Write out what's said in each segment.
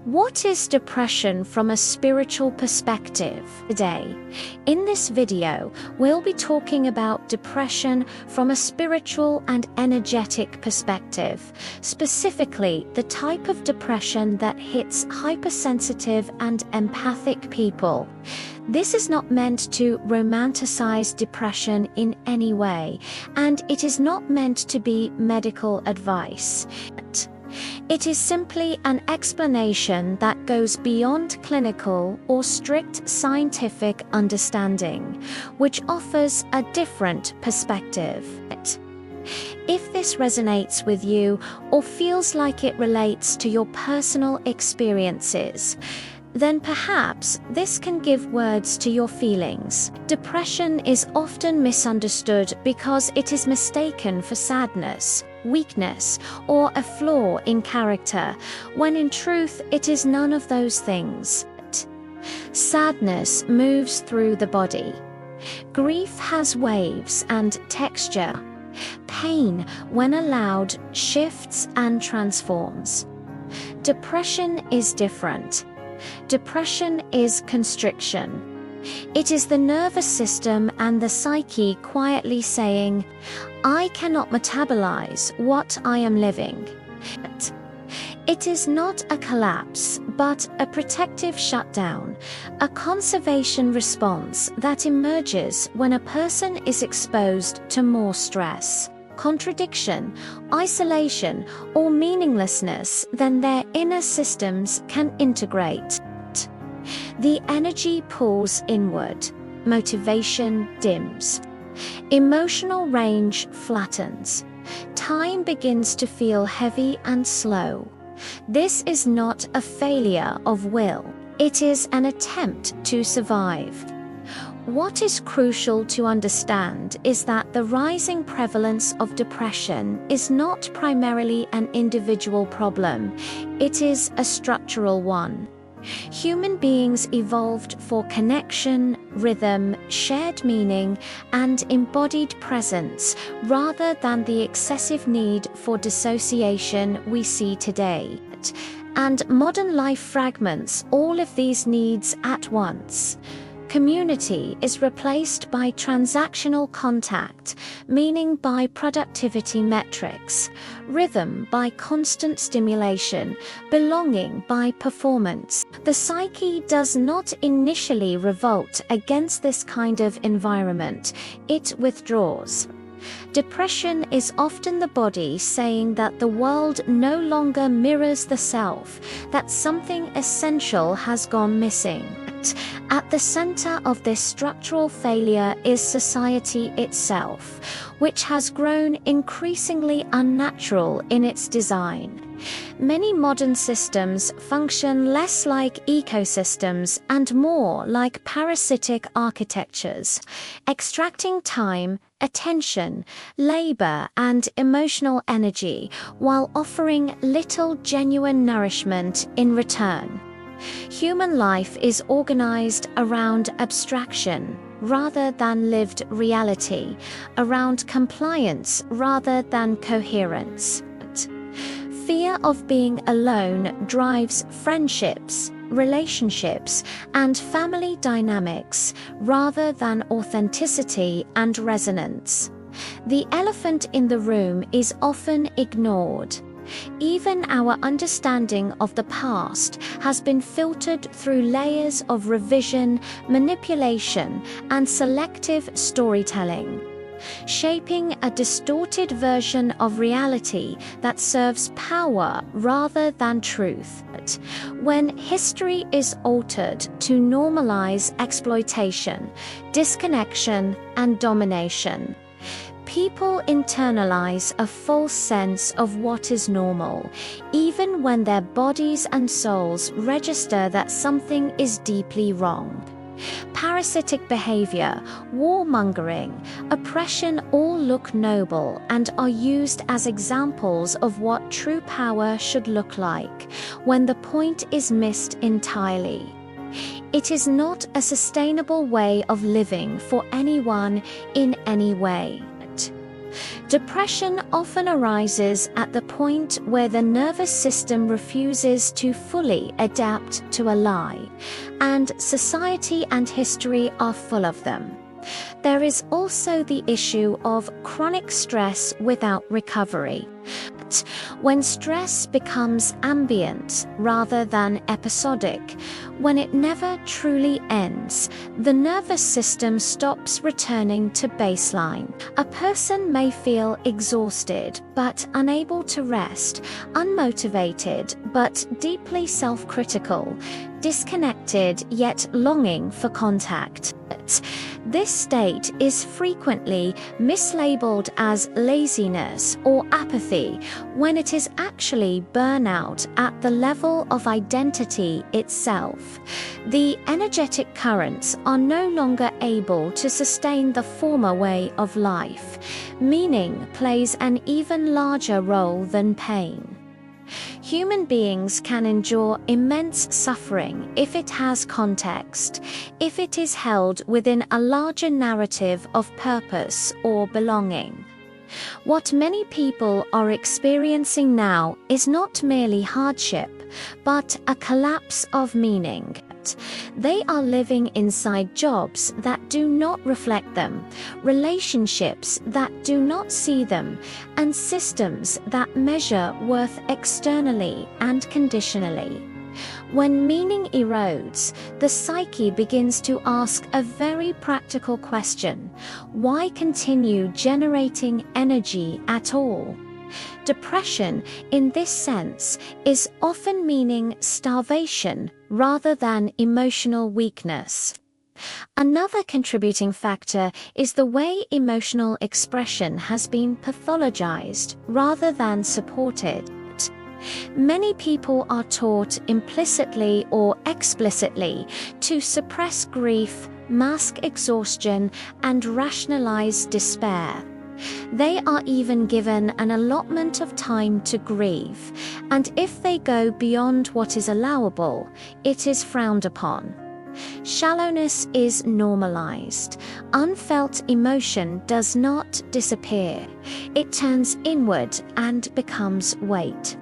What is depression from a spiritual perspective? Today, in this video, we'll be talking about depression from a spiritual and energetic perspective, specifically the type of depression that hits hypersensitive and empathic people. This is not meant to romanticize depression in any way, and it is not meant to be medical advice. It is simply an explanation that goes beyond clinical or strict scientific understanding, which offers a different perspective. If this resonates with you or feels like it relates to your personal experiences, then perhaps this can give words to your feelings. Depression is often misunderstood because it is mistaken for sadness, weakness, or a flaw in character, when in truth it is none of those things. Sadness moves through the body. Grief has waves and texture. Pain, when allowed, shifts and transforms. Depression is different. Depression is constriction. It is the nervous system and the psyche quietly saying, "I cannot metabolize what I am living." It is not a collapse, but a protective shutdown, a conservation response that emerges when a person is exposed to more stress, contradiction, isolation, or meaninglessness than their inner systems can integrate. The energy pulls inward, motivation dims, emotional range flattens, time begins to feel heavy and slow. This is not a failure of will, it is an attempt to survive. What is crucial to understand is that the rising prevalence of depression is not primarily an individual problem, it is a structural one. Human beings evolved for connection, rhythm, shared meaning, and embodied presence, rather than the excessive need for dissociation we see today. And modern life fragments all of these needs at once. Community is replaced by transactional contact, meaning by productivity metrics, rhythm by constant stimulation, belonging by performance. The psyche does not initially revolt against this kind of environment, it withdraws. Depression is often the body saying that the world no longer mirrors the self, that something essential has gone missing. At the center of this structural failure is society itself, which has grown increasingly unnatural in its design. Many modern systems function less like ecosystems and more like parasitic architectures, extracting time, attention, labor, and emotional energy while offering little genuine nourishment in return. Human life is organized around abstraction rather than lived reality, around compliance rather than coherence. Fear of being alone drives friendships, relationships, and family dynamics rather than authenticity and resonance. The elephant in the room is often ignored. Even our understanding of the past has been filtered through layers of revision, manipulation, and selective storytelling, shaping a distorted version of reality that serves power rather than truth. When history is altered to normalize exploitation, disconnection, and domination, people internalize a false sense of what is normal, even when their bodies and souls register that something is deeply wrong. Parasitic behavior, warmongering, oppression all look noble and are used as examples of what true power should look like, when the point is missed entirely. It is not a sustainable way of living for anyone in any way. Depression often arises at the point where the nervous system refuses to fully adapt to a lie, and society and history are full of them. There is also the issue of chronic stress without recovery. When stress becomes ambient rather than episodic, when it never truly ends, the nervous system stops returning to baseline. A person may feel exhausted but unable to rest, unmotivated but deeply self-critical, disconnected yet longing for contact. This state is frequently mislabeled as laziness or apathy, when it is actually burnout at the level of identity itself. The energetic currents are no longer able to sustain the former way of life. Meaning plays an even larger role than pain. Human beings can endure immense suffering if it has context, if it is held within a larger narrative of purpose or belonging. What many people are experiencing now is not merely hardship, but a collapse of meaning. They are living inside jobs that do not reflect them, relationships that do not see them, and systems that measure worth externally and conditionally. When meaning erodes, the psyche begins to ask a very practical question: why continue generating energy at all? Depression, in this sense, is often meaning starvation rather than emotional weakness. Another contributing factor is the way emotional expression has been pathologized rather than supported. Many people are taught implicitly or explicitly to suppress grief, mask exhaustion, and rationalize despair. They are even given an allotment of time to grieve, and if they go beyond what is allowable, it is frowned upon. Shallowness is normalized. Unfelt emotion does not disappear. It turns inward and becomes weight.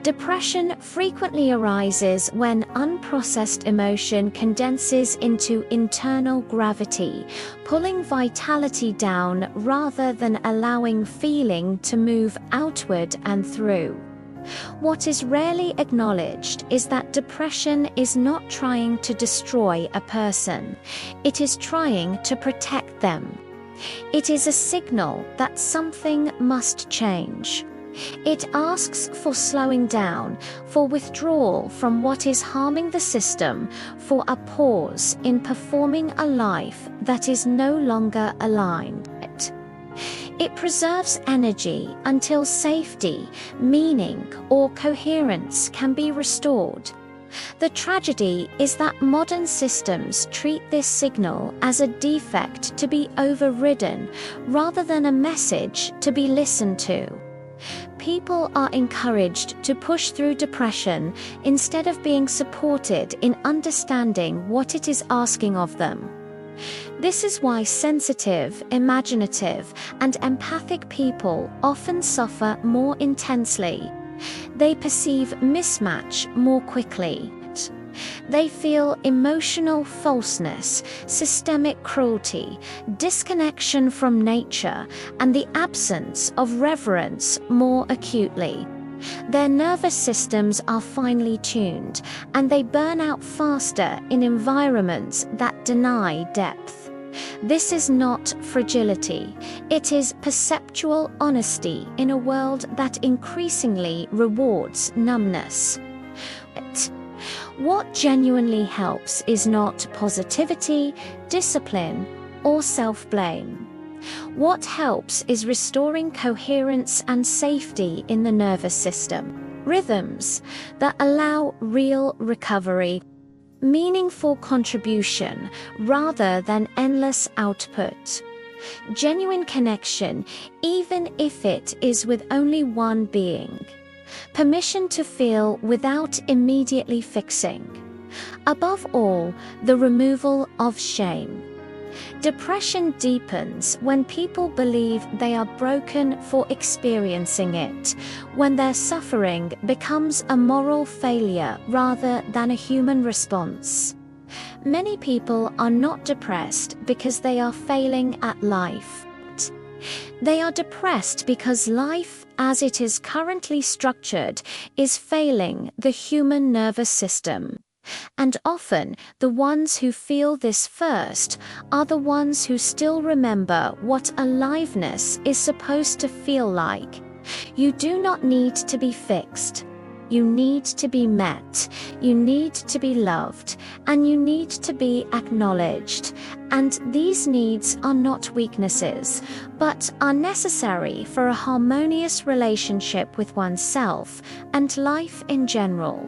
Depression frequently arises when unprocessed emotion condenses into internal gravity, pulling vitality down rather than allowing feeling to move outward and through. What is rarely acknowledged is that depression is not trying to destroy a person. It is trying to protect them. It is a signal that something must change. It asks for slowing down, for withdrawal from what is harming the system, for a pause in performing a life that is no longer aligned. It preserves energy until safety, meaning, or coherence can be restored. The tragedy is that modern systems treat this signal as a defect to be overridden rather than a message to be listened to. People are encouraged to push through depression instead of being supported in understanding what it is asking of them. This is why sensitive, imaginative, and empathic people often suffer more intensely. They perceive mismatch more quickly. They feel emotional falseness, systemic cruelty, disconnection from nature, and the absence of reverence more acutely. Their nervous systems are finely tuned, and they burn out faster in environments that deny depth. This is not fragility, it is perceptual honesty in a world that increasingly rewards numbness. What genuinely helps is not positivity, discipline, or self-blame. What helps is restoring coherence and safety in the nervous system, rhythms that allow real recovery, meaningful contribution rather than endless output. Genuine connection, even if it is with only one being. Permission to feel without immediately fixing. Above all, the removal of shame. Depression deepens when people believe they are broken for experiencing it, when their suffering becomes a moral failure rather than a human response. Many people are not depressed because they are failing at life. They are depressed because life, as it is currently structured, is failing the human nervous system. And often, the ones who feel this first are the ones who still remember what aliveness is supposed to feel like. You do not need to be fixed. You need to be met, you need to be loved, and you need to be acknowledged. And these needs are not weaknesses, but are necessary for a harmonious relationship with oneself and life in general.